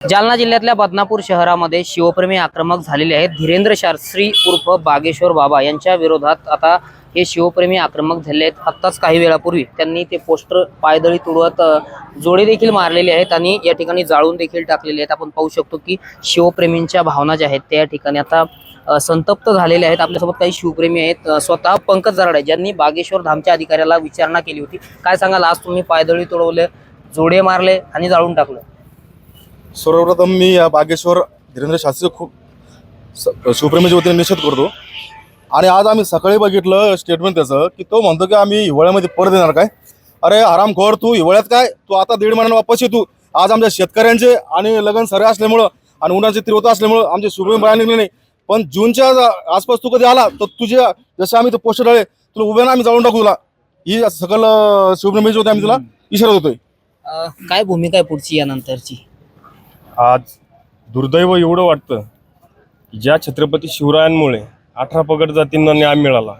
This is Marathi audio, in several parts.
जालना जिल्ह्यातल्या बदनापूर शहरामध्ये शिवप्रेमी आक्रमक झालेले आहेत। धीरेंद्र शास्त्री उर्फ बागेश्वर बाबा यांच्या विरोधात आता हे शिवप्रेमी आक्रमक झाले आहेत। आत्ताच काही वेळापूर्वी त्यांनी ते पोस्टर पायदळी तुडवत जोडे देखील मारलेले आहेत आणि या ठिकाणी जाळून देखील टाकलेले आहेत। आपण पाहू शकतो की शिवप्रेमींच्या भावना ज्या आहेत त्या ठिकाणी आता संतप्त झालेले आहेत। आपल्यासोबत काही शिवप्रेमी आहेत। स्वतः पंकज जराडे ज्यांनी बागेश्वर धामच्या अधिकाऱ्याला विचारणा केली होती। काय सांगाल, आज तुम्ही पायदळी तुडवले, जोडे मारले आणि जाळून टाकलं? सर्वप्रथम मी या बागेश्वर धीरेंद्र शास्त्री खूप शिवप्रेमीच्या वतीने निषेध करतो। आणि आज आम्ही सकाळी बघितलं स्टेटमेंट त्याचं की तो म्हणतो की आम्ही हिवाळ्यामध्ये परत येणार काय। अरे हरामखोर, तू हिवाळ्यात काय, तू आता 1.5 महिन्यानं वापस ये। तू आज आमच्या शेतकऱ्यांचे आणि लगन सरे असल्यामुळं आणि उन्हाची तीव्रता असल्यामुळं आमचे शिवप्रेमी बाहेर निघले नाही। पण जूनच्या आसपास तू कधी आला तर तुझे जसे आम्ही ते पोस्टर डाळे तुला उभ्यानं आम्ही जाळून टाकू तुला। ही सकल शिवप्रेमीची होती, आम्ही तुला इशारा देतोय। काय भूमिका आहे पुढची यानंतरची? आज दुर्दैव एवढं वाटतं की ज्या छत्रपती शिवरायांमुळे 18 पगड जातींना न्याय मिळाला,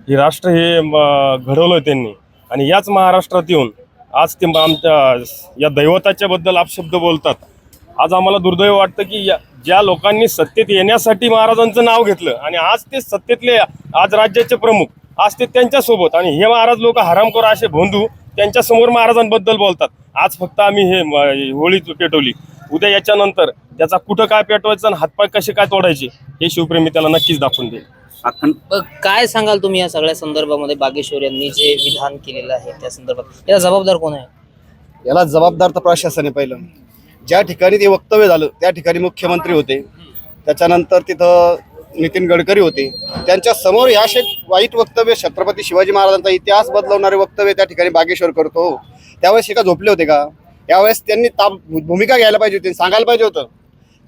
हे राष्ट्र हे घडवलं त्यांनी, आणि याच महाराष्ट्रात येऊन आज ते आमच्या या दैवताच्या बद्दल अपशब्द बोलतात। आज आम्हाला दुर्दैव वाटतं की ज्या लोकांनी सत्तेत येण्यासाठी महाराजांचं नाव घेतलं आणि आज ते सत्तेतले आज राज्याचे प्रमुख, आज ते त्यांच्यासोबत, आणि हे महाराज लोक हरामखोर असे भोंदू त्यांच्यासमोर महाराजांबद्दल बोलतात। आज फक्त आम्ही हे होळी पेटवली, उद्या याच्यानंतर त्याचा कुठं काय पेटवायचं आणि हातपाय कसे काय तोडायचे हे शिवप्रेमी त्याला नक्कीच दाखवून देईल। काय सांगाल तुम्ही या सगळ्या संदर्भामध्ये? बागेश्वर यांनी जे विधान केलेलं आहे त्या संदर्भात याला जबाबदार कोण आहे? याला जबाबदार तर प्रशासन आहे। पहिलं ज्या ठिकाणी ते वक्तव्य झालं त्या ठिकाणी मुख्यमंत्री होते, त्याच्यानंतर तिथं नितीन गडकरी होते, त्यांच्या समोर हे असे वाईट वक्तव्य, छत्रपती शिवाजी महाराजांचा इतिहास बदलवणारे वक्तव्य त्या ठिकाणी बागेश्वर करतो। त्यावेळेस हे का झोपले होते का? यावेळेस त्यांनी भूमिका घ्यायला पाहिजे होती, सांगायला पाहिजे होतं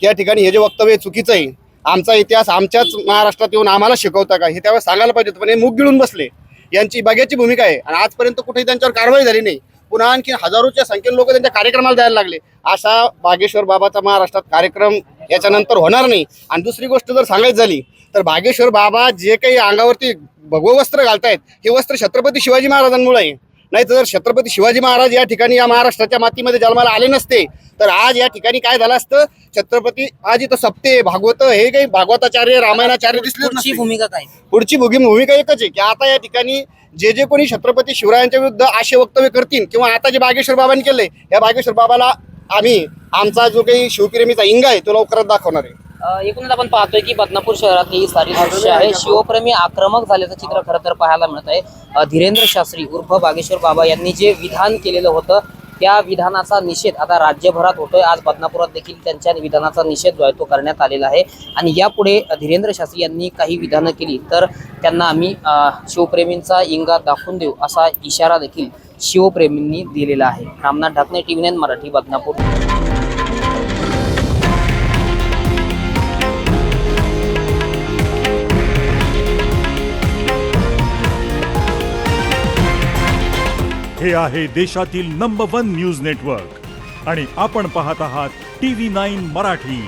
की या ठिकाणी हे जे वक्तव्य चुकीचं आहे, आमचा इतिहास आमच्याच महाराष्ट्रात येऊन आम्हाला शिकवता का, हे त्यावेळेस सांगायला पाहिजे होतं। पण हे मुख गिळून बसले, यांची बघ्याची भूमिका आहे आणि आजपर्यंत कुठेही त्यांच्यावर कारवाई झाली नाही। पुन्हा आणखी हजारोच्या संख्येने लोक त्यांच्या कार्यक्रमाला जायला लागले। अशा बागेश्वर बाबाचा महाराष्ट्रात कार्यक्रम याच्यानंतर होणार नाही। आणि दुसरी गोष्ट जर सांगायची झाली तर बागेश्वर बाबा जे काही अंगावरती भगवं वस्त्र घालतायत हे वस्त्र छत्रपती शिवाजी महाराजांमुळे आहे। नाही तर जर छत्रपती शिवाजी महाराज या ठिकाणी या महाराष्ट्राच्या मातीमध्ये जन्माला आले नसते तर आज या ठिकाणी काय झालं असतं? छत्रपती आज इथं सप्ते भागवत हे काही भागवताचार्य रामायणाचार्य दिसले। पुढची भूमिका काय? पुढची भूमिका एकच आहे की आता या ठिकाणी जे कोणी छत्रपती शिवरायांच्या विरुद्ध असे वक्तव्य करतील किंवा आता जे बागेश्वर बाबांनी केले, या बागेश्वर बाबाला आम्ही आमचा जो काही शिवप्रेमीचा इंगा आहे तो लवकरच दाखवणार आहे। एकूणच आपण पाहतोय की बदनापूर शहरातली ही सारी दृश्य आहे। शिवप्रेमी आक्रमक झाल्याचं चित्र खरं तर पाहायला मिळत आहे। धीरेंद्र शास्त्री उर्फ बागेश्वर बाबा यांनी जे विधान केलेलं होतं त्या विधानाचा निषेध आता राज्यभरात होतोय। आज बदनापुरात देखील त्यांच्या विधानाचा निषेध जो आहे तो करण्यात आलेला आहे आणि यापुढे धीरेंद्र शास्त्री यांनी काही विधानं केली तर त्यांना आम्ही शिवप्रेमींचा इंगा दाखवून देऊ असा इशारा देखील शिवप्रेमींनी दिलेला आहे। रामनाथ ढाकणे, TV9 मराठी, बदनापूर। हे आहे देशातील नंबर 1 न्यूज नेटवर्क आणि आपण पाहत आहात TV9 मराठी,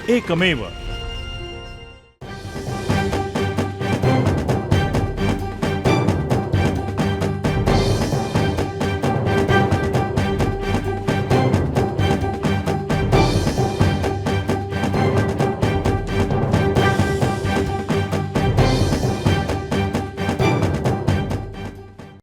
एकमेव।